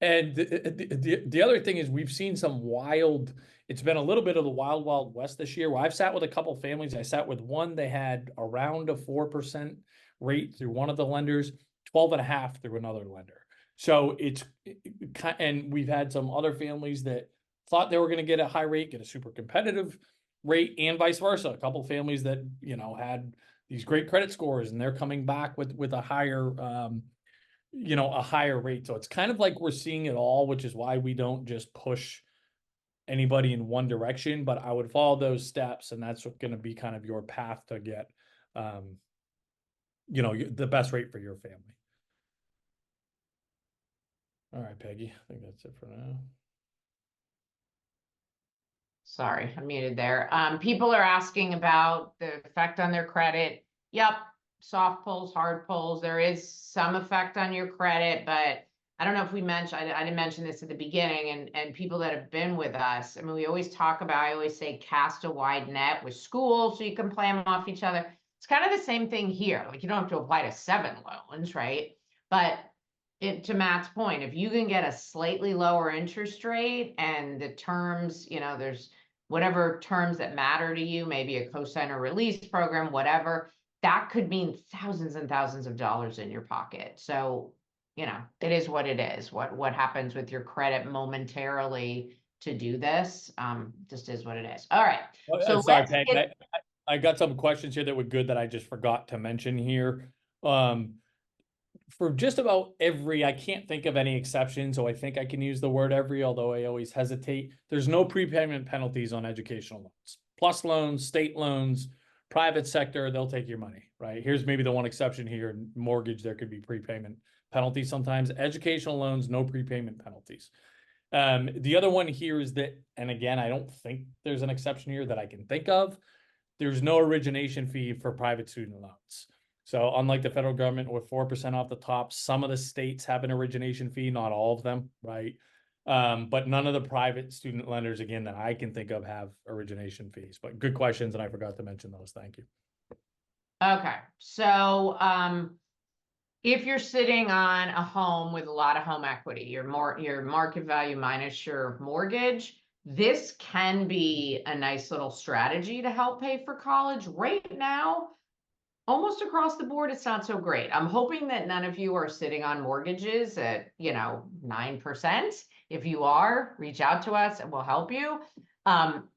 And the other thing is we've seen some wild, it's been a little bit of the wild, wild west this year. Where I've sat with a couple families. I sat with one, they had around a 4% rate through one of the lenders, 12.5 through another lender. So and we've had some other families that thought they were going to get a high rate, get a super competitive rate, and vice versa. A couple families that, had these great credit scores and they're coming back with a higher, a higher rate. So it's kind of like we're seeing it all, which is why we don't just push anybody in one direction, but I would follow those steps, and that's going to be kind of your path to get, the best rate for your family. All right, Peggy, I think that's it for now. Sorry, I'm muted there. People are asking about the effect on their credit. Yep, soft pulls, hard pulls. There is some effect on your credit, but I don't know if we mentioned, I didn't mention this at the beginning, and people that have been with us, I mean, we always talk about, I always say cast a wide net with schools so you can play them off each other. It's kind of the same thing here. Like, you don't have to apply to 7 loans, right? But to Matt's point, if you can get a slightly lower interest rate and the terms, there's whatever terms that matter to you, maybe a cosigner release program, whatever, that could mean thousands and thousands of dollars in your pocket. So, it is what it is. What happens with your credit momentarily to do this, just is what it is. All right. So sorry, Peg, I got some questions here that were good that I just forgot to mention here. For just about every, I can't think of any exception, so I think I can use the word every, although I always hesitate. There's no prepayment penalties on educational loans. Plus loans, state loans, private sector, they'll take your money, right? Here's maybe the one exception here. Mortgage, there could be prepayment penalties sometimes. Educational loans, no prepayment penalties. The other one here is that, and again, I don't think there's an exception here that I can think of. There's no origination fee for private student loans. So unlike the federal government with 4% off the top, some of the states have an origination fee, not all of them, right? But none of the private student lenders, again, that I can think of have origination fees. But good questions, and I forgot to mention those. Thank you. Okay, so if you're sitting on a home with a lot of home equity, your market value minus your mortgage, this can be a nice little strategy to help pay for college. Right now, almost across the board, it's not so great. I'm hoping that none of you are sitting on mortgages at, 9%. If you are, reach out to us and we'll help you.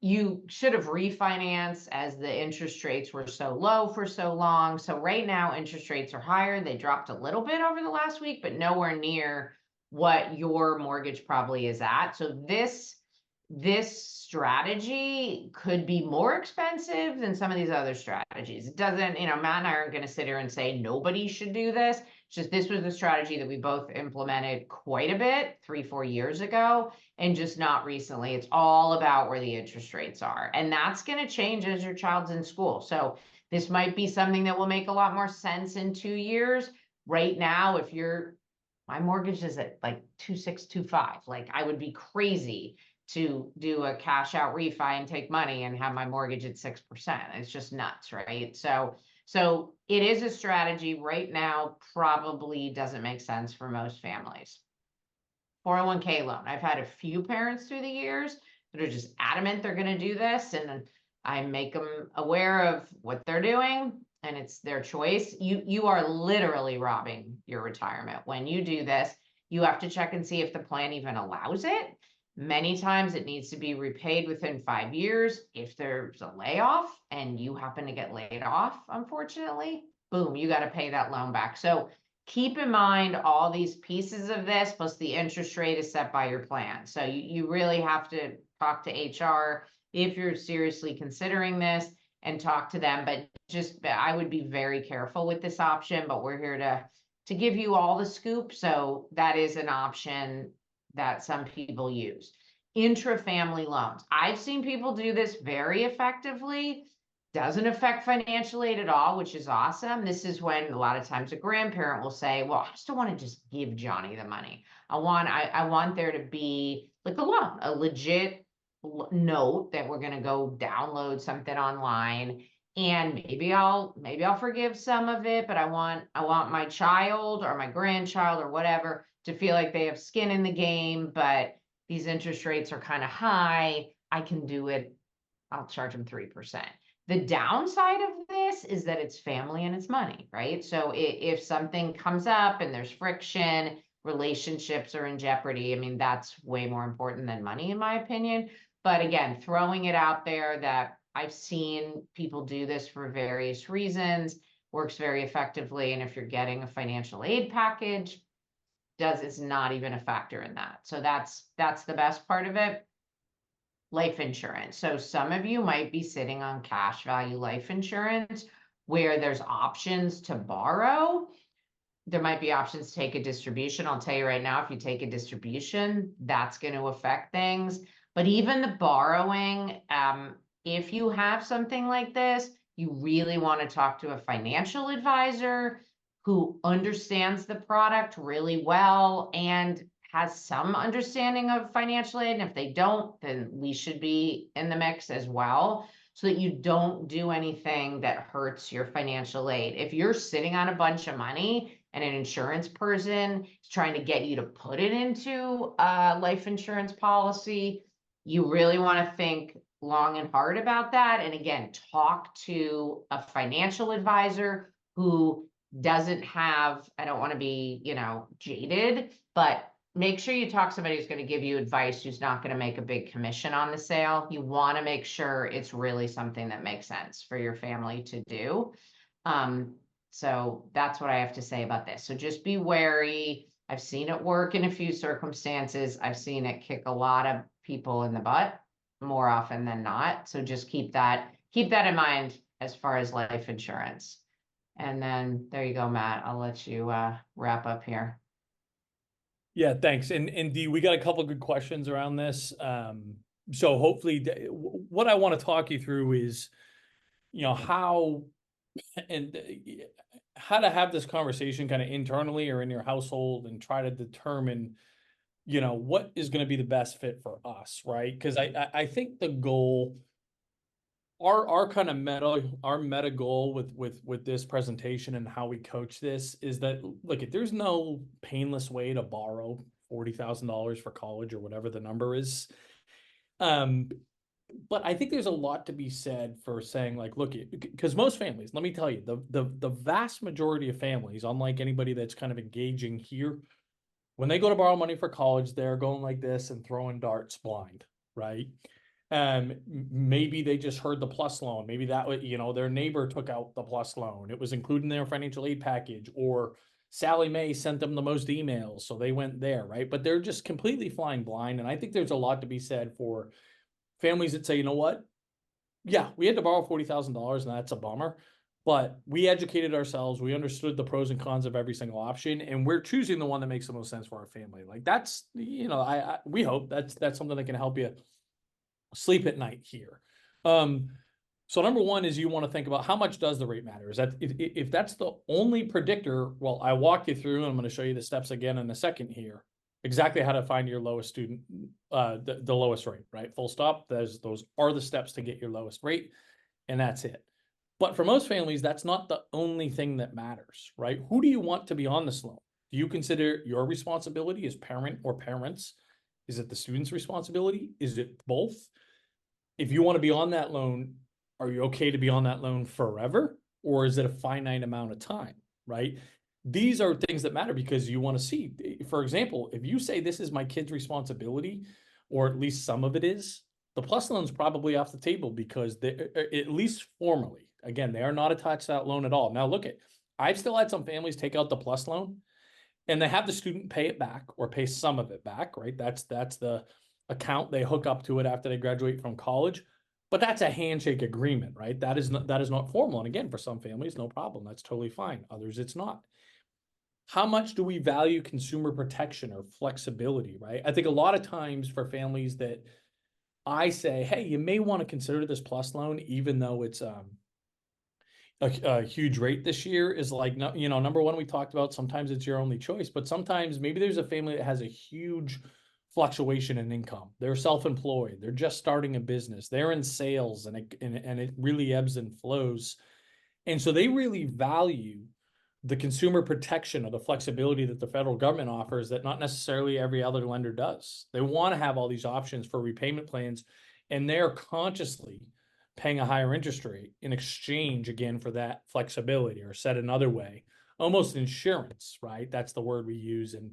You should have refinanced as the interest rates were so low for so long. So right now, interest rates are higher. They dropped a little bit over the last week, but nowhere near what your mortgage probably is at. So this strategy could be more expensive than some of these other strategies. It doesn't, Matt and I aren't going to sit here and say nobody should do this. It's just this was a strategy that we both implemented quite a bit 3-4 years ago, and just not recently. It's all about where the interest rates are. And that's going to change as your child's in school. So this might be something that will make a lot more sense in 2 years. Right now, my mortgage is at like 2.625. Like, I would be crazy to do a cash out refi and take money and have my mortgage at 6%. It's just nuts, right? So it is a strategy right now, probably doesn't make sense for most families. 401k loan. I've had a few parents through the years that are just adamant they're going to do this, and I make them aware of what they're doing, and it's their choice. You are literally robbing your retirement. When you do this, you have to check and see if the plan even allows it. Many times it needs to be repaid within 5 years. If there's a layoff and you happen to get laid off, unfortunately, boom, you got to pay that loan back. So keep in mind all these pieces of this, plus the interest rate is set by your plan. So you really have to talk to HR if you're seriously considering this, and talk to them. But I would be very careful with this option, but we're here to give you all the scoop. So that is an option that some people use. intra-family loans. I've seen people do this very effectively. Doesn't affect financial aid at all, which is awesome. This is when a lot of times a grandparent will say, well, I just don't want to just give Johnny the money. I want there to be like a loan, a legit note that we're going to go download something online, and maybe I'll forgive some of it, but I want my child or my grandchild or whatever to feel like they have skin in the game, but these interest rates are kind of high. I can do it. I'll charge them 3%. The downside of this is that it's family and it's money, right? So if something comes up and there's friction, relationships are in jeopardy. I mean, that's way more important than money, in my opinion. But again, throwing it out there that I've seen people do this for various reasons, works very effectively. And if you're getting a financial aid package, is not even a factor in that. So that's the best part of it. Life insurance. So some of you might be sitting on cash value life insurance where there's options to borrow. There might be options to take a distribution. I'll tell you right now, if you take a distribution, that's going to affect things. But even the borrowing, if you have something like this, you really want to talk to a financial advisor who understands the product really well and has some understanding of financial aid. And if they don't, then we should be in the mix as well, so that you don't do anything that hurts your financial aid. If you're sitting on a bunch of money and an insurance person is trying to get you to put it into a life insurance policy, you really want to think long and hard about that. And again, talk to a financial advisor who doesn't have, I don't want to be, jaded, but make sure you talk to somebody who's going to give you advice, who's not going to make a big commission on the sale. You want to make sure it's really something that makes sense for your family to do. So that's what I have to say about this. So just be wary. I've seen it work in a few circumstances. I've seen it kick a lot of people in the butt more often than not. So just keep that in mind as far as life insurance. And then there you go, Matt. I'll let you wrap up here. Yeah, thanks. And Dee, we got a couple good questions around this. So hopefully what I want to talk you through is, how to have this conversation kind of internally or in your household and try to determine, what is going to be the best fit for us, right? Because I think the goal, our kind of meta goal with this presentation and how we coach this is that, look, there's no painless way to borrow $40,000 for college or whatever the number is. But I think there's a lot to be said for saying, like, look, because most families, let me tell you, the vast majority of families, unlike anybody that's kind of engaging here, when they go to borrow money for college, they're going like this and throwing darts blind, right? Maybe they just heard the PLUS loan. Maybe that was, their neighbor took out the PLUS loan. It was included in their financial aid package, or Sally Mae sent them the most emails, so they went there, right? But they're just completely flying blind. And I think there's a lot to be said for families that say, you know what? Yeah, we had to borrow $40,000 and that's a bummer, but we educated ourselves. We understood the pros and cons of every single option, and we're choosing the one that makes the most sense for our family. Like that's, we hope that's something that can help you sleep at night here. So number one is you want to think about how much does the rate matter? Is that if that's the only predictor, well, I walked you through, and I'm going to show you the steps again in a second here, exactly how to find your lowest student, the lowest rate, right? Full stop. Those are the steps to get your lowest rate, and that's it. But for most families, that's not the only thing that matters, right? Who do you want to be on this loan? Do you consider your responsibility as parent or parents? Is it the student's responsibility? Is it both? If you want to be on that loan, are you okay to be on that loan forever? Or is it a finite amount of time, right? These are things that matter because you want to see, for example, if you say this is my kid's responsibility, or at least some of it is, the PLUS loan's probably off the table because they, at least formally, again, they are not attached to that loan at all. Now look I've still had some families take out the PLUS loan and they have the student pay it back or pay some of it back, right? That's the account they hook up to it after they graduate from college. But that's a handshake agreement, right? That is not formal. And again, for some families, no problem. That's totally fine. Others, it's not. how much do we value consumer protection or flexibility, right? I think a lot of times for families that I say, hey, you may want to consider this plus loan, even though it's a huge rate this year, is like, no, you know, number one, we talked about sometimes it's your only choice, but sometimes maybe there's a family that has a huge fluctuation in income. They're self-employed, they're just starting a business, they're in sales, and it really ebbs and flows. And so they really value the consumer protection or the flexibility that the federal government offers that not necessarily every other lender does. They want to have all these options for repayment plans, and they're consciously paying a higher interest rate in exchange again for that flexibility, or said another way, almost insurance, right? That's the word we use in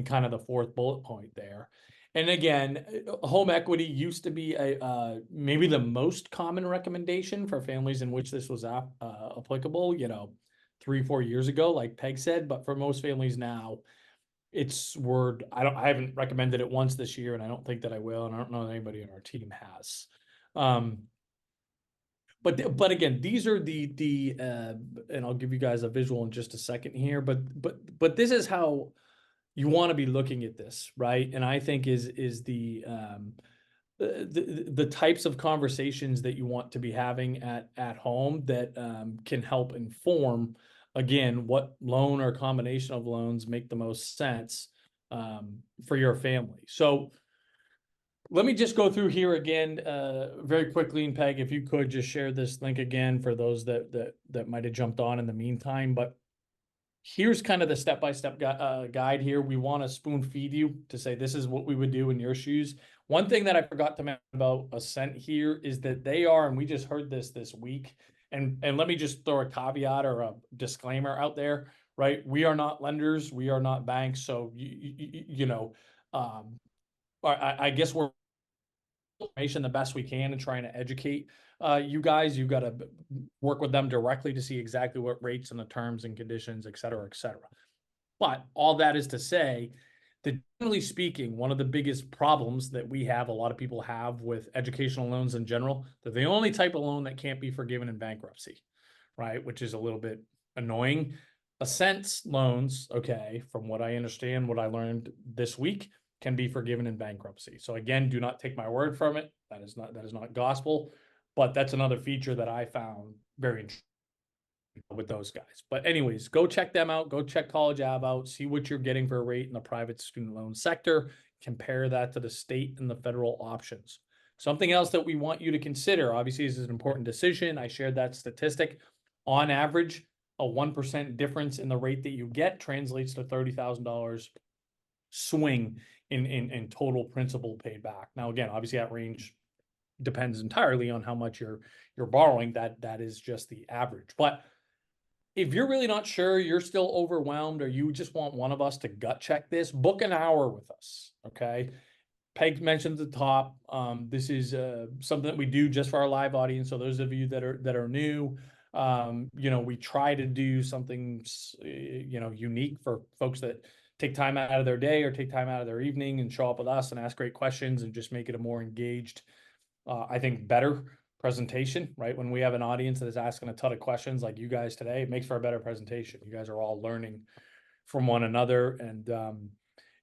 kind of the fourth bullet point there. And again, home equity used to be a maybe the most common recommendation for families in which this was applicable, you know, 3-4 years ago, like Peg said. But for most families now, it's word. I haven't recommended it once this year, and I don't think that I will, and I don't know that anybody on our team has. But again, these are the and I'll give you guys a visual in just a second here. But this is how you want to be looking at this, right? And I think is the types of conversations that you want to be having at home that can help inform, again, what loan or combination of loans make the most sense for your family. So let me just go through here again very quickly, and Peg, if you could just share this link again for those that might have jumped on in the meantime. But here's kind of the step-by-step guide here. We want to spoon feed you to say this is what we would do in your shoes. One thing that I forgot to mention about Ascent here is that they are, and we just heard this week, and let me just throw a caveat or a disclaimer out there, right? We are not lenders, we are not banks, so you know, I guess we're information the best we can and trying to educate you guys. You've got to work with them directly to see exactly what rates and the terms and conditions, et cetera, et cetera. But all that is to say that, generally speaking, one of the biggest problems that we have, a lot of people have with educational loans in general, they're the only type of loan that can't be forgiven in bankruptcy, right? Which is a little bit annoying. Ascent loans, okay, from what I understand, what I learned this week, can be forgiven in bankruptcy. So again, do not take my word from it. That is not gospel, but that's another feature that I found very interesting with those guys. But anyways, go check them out. Go check College Ave out. See what you're getting for a rate in the private student loan sector. Compare that to the state and the federal options. Something else that we want you to consider, obviously, is an important decision. I shared that statistic. On average, a 1% difference in the rate that you get translates to $30,000 swing in total principal paid back. Now, again, obviously that range depends entirely on how much you're borrowing. That is just the average. But if you're really not sure, you're still overwhelmed, or you just want one of us to gut check this, book an hour with us. Okay. Peg mentioned at the top, this is something that we do just for our live audience. So those of you that are new, you know, we try to do something, you know, unique for folks that take time out of their day or take time out of their evening and show up with us and ask great questions and just make it a more engaged, I think, better presentation, right? When we have an audience that is asking a ton of questions like you guys today, it makes for a better presentation. You guys are all learning from one another. And,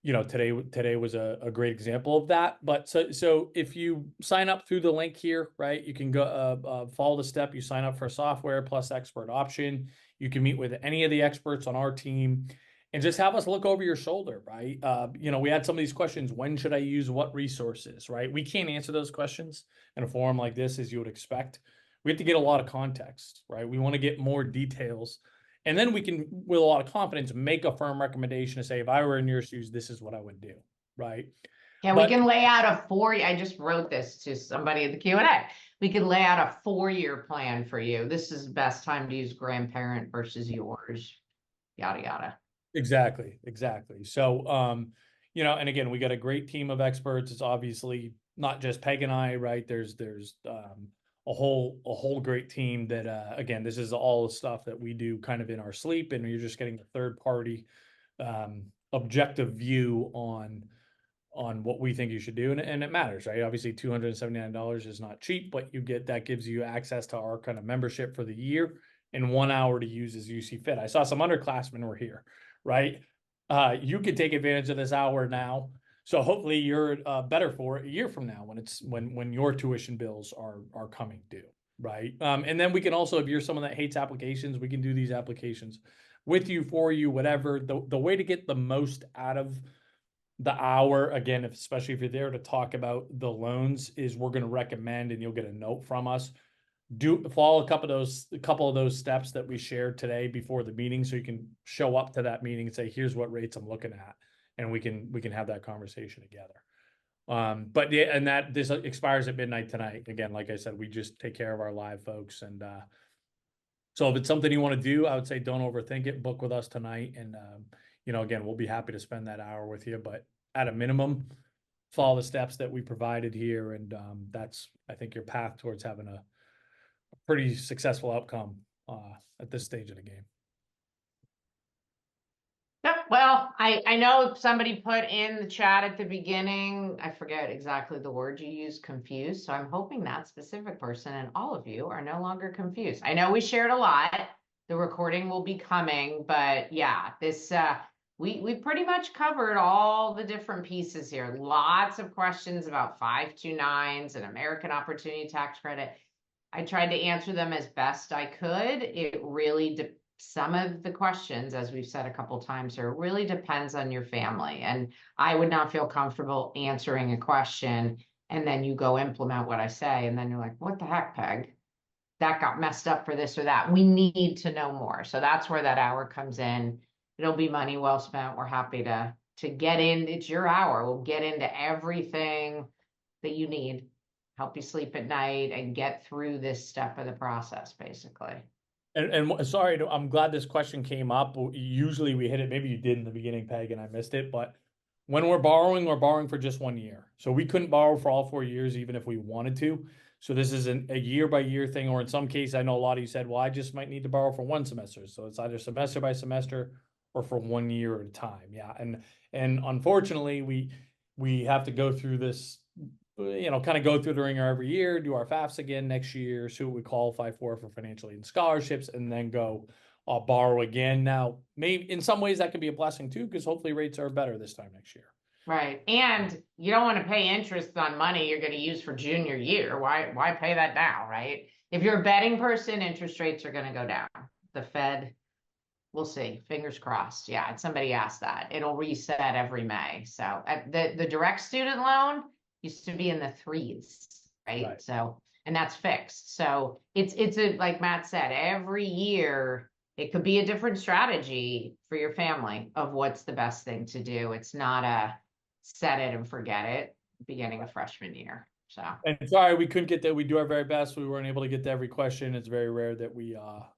you know, today was a great example of that. But so if you sign up through the link here, right, you can go follow the step. You sign up for a software plus expert option. You can meet with any of the experts on our team and just have us look over your shoulder, right? You know, we had some of these questions. When should I use what resources, right? We can't answer those questions in a forum like this as you would expect. We have to get a lot of context, right? We want to get more details. And then we can, with a lot of confidence, make a firm recommendation to say, if I were in your shoes, this is what I would do, right? Yeah, But we can lay out a I just wrote this to somebody in the Q&A. We can lay out a 4-year plan for you. This is the best time to use grandparent versus yours, yada, yada. Exactly. So, you know, and again, we got a great team of experts. It's obviously not just Peg and I, right? There's a whole great team that, again, this is all the stuff that we do kind of in our sleep, and you're just getting a third party, objective view on what we think you should do. And it matters, right? Obviously $279 is not cheap, but that gives you access to our kind of membership for the year and 1 hour to use as you see fit. I saw some underclassmen were here, right? You could take advantage of this hour now. So hopefully you're better for it a year from now when it's when your tuition bills are coming due, right? And then we can also, if you're someone that hates applications, we can do these applications with you, for you, whatever. The way to get the most out of the hour, again, especially if you're there to talk about the loans, is we're going to recommend, and you'll get a note from us, follow a couple of those steps that we shared today before the meeting, so you can show up to that meeting and say, here's what rates I'm looking at, and we can have that conversation together. But yeah, and that this expires at midnight tonight. Again, like I said, we just take care of our live folks. And so if it's something you want to do, I would say don't overthink it. Book with us tonight, and again, we'll be happy to spend that hour with you. But at a minimum, follow the steps that we provided here, and that's, I think, your path towards having a pretty successful outcome at this stage of the game. Yep. Well, I know somebody put in the chat at the beginning, I forget exactly the word you used, confused. So I'm hoping that specific person and all of you are no longer confused. I know we shared a lot. The recording will be coming, but yeah, this we pretty much covered all the different pieces here. Lots of questions about 529s and American Opportunity Tax Credit. I tried to answer them as best I could. It really some of the questions, as we've said a couple times here, really depends on your family. And I would not feel comfortable answering a question and then you go implement what I say. And then you're like, what the heck, Peg? That got messed up for this or that. We need to know more. So that's where that hour comes in. It'll be money well spent. We're happy to get in. It's your hour. We'll get into everything that you need, help you sleep at night and get through this step of the process, basically. And sorry, I'm glad this question came up. Usually we hit it, maybe you did in the beginning, Peg, and I missed it, but when we're borrowing for just 1 year. So we couldn't borrow for all 4 years, even if we wanted to. So this is a year by year thing, or in some case, I know a lot of you said, well, I just might need to borrow for 1 semester. So it's either semester by semester or for 1 year at a time. Yeah. And unfortunately, we have to go through this, kind of go through the ringer every year, do our FAFSA again next year, see what we qualify for financial aid and scholarships, and then go borrow again. Now, maybe in some ways that could be a blessing too, because hopefully rates are better this time next year. Right. And you don't want to pay interest on money you're going to use for junior year. Why pay that now, right? If you're a betting person, interest rates are going to go down. The Fed, we'll see. Fingers crossed. Yeah, somebody asked that. It'll reset every May. So the direct student loan used to be in the 3s, right? So, and that's fixed. So it's like Matt said, every year it could be a different strategy for your family of what's the best thing to do. It's not a set it and forget it beginning of freshman year. So, and sorry, we couldn't get that. We do our very best. We weren't able to get to every question. It's very rare that we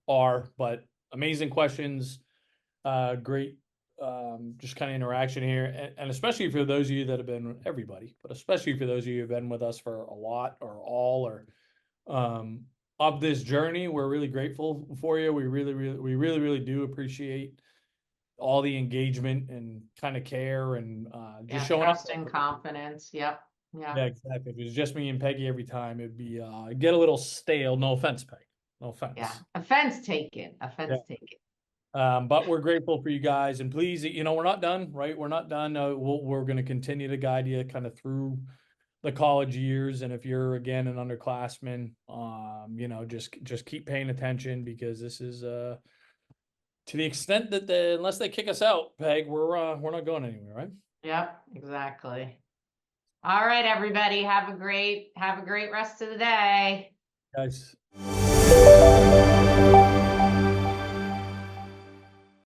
are, but amazing questions. Great just kind of interaction here, and especially for those of you that have been, everybody, but especially for those of you who've been with us for a lot or all or of this journey. We're really grateful for you. We really do appreciate all the engagement and kind of care and just showing trust up. and confidence. Yep. Yeah, exactly. If it was just me and Peggy every time, it'd be get a little stale. No offense, Peg. No offense. Yeah, offense taken. Offense taken. But we're grateful for you guys, and please, we're not done, right? We're not done. We're going to continue to guide you kind of through the college years. And if you're, again, an underclassman, just keep paying attention, because this is, to the extent that unless they kick us out, Peg, we're not going anywhere, right? Yep, exactly. All right, everybody, have a great rest of the day. Guys.